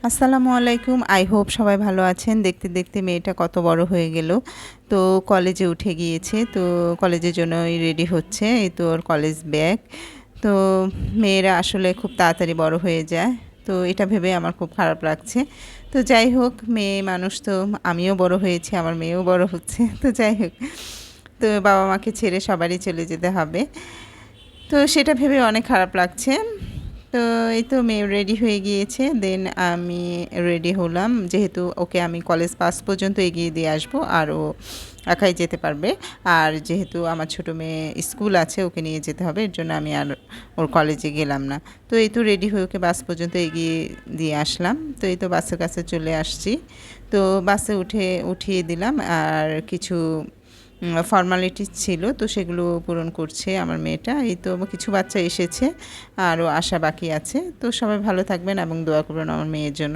আসসালামু আলাইকুম। I hope সবাই ভালো আছেন। দেখতে দেখতে মেয়েটা কত বড় হয়ে গেল। তো কলেজে উঠে গিয়েছে। তো কলেজের জন্যই রেডি হচ্ছে। এই তো ওর কলেজ ব্যাগ। তো মেয়েরা আসলে খুব তাড়াতাড়ি বড় হয়ে যায়। তো এটা ভেবে আমার খুব খারাপ লাগছে। তো যাই হোক, মেয়ে মানুষ তো, আমিও বড় হয়েছি, আমার মেয়েও বড় হচ্ছে। তো যাই হোক, তো বাবা মাকে ছেড়ে সবারই চলে যেতে হবে। তো সেটা ভেবে অনেক খারাপ লাগছে। তো এই তো মেয়ে রেডি হয়ে গিয়েছে। দেন আমি রেডি হলাম। যেহেতু ওকে আমি কলেজ পাস পর্যন্ত এগিয়ে দিয়ে আসবো, আর ও একাই যেতে পারবে। আর যেহেতু আমার ছোটো মেয়ে স্কুল আছে, ওকে নিয়ে যেতে হবে, এর জন্য আমি আর ওর কলেজে গেলাম না। তো এই তো রেডি হয়ে ওকে বাস পর্যন্ত এগিয়ে দিয়ে আসলাম। তো এই তো বাসের কাছে চলে আসছি। তো বাসে উঠিয়ে দিলাম, আর কিছু ফর্মালিটিস ছিল, তো সেগুলো পূরণ করছে আমার মেয়েটা। এই তো কিছু বাচ্চা এসেছে, আরও আসা বাকি আছে। তো সবাই ভালো থাকবেন এবং দোয়া করবেন আমার মেয়ের জন্য।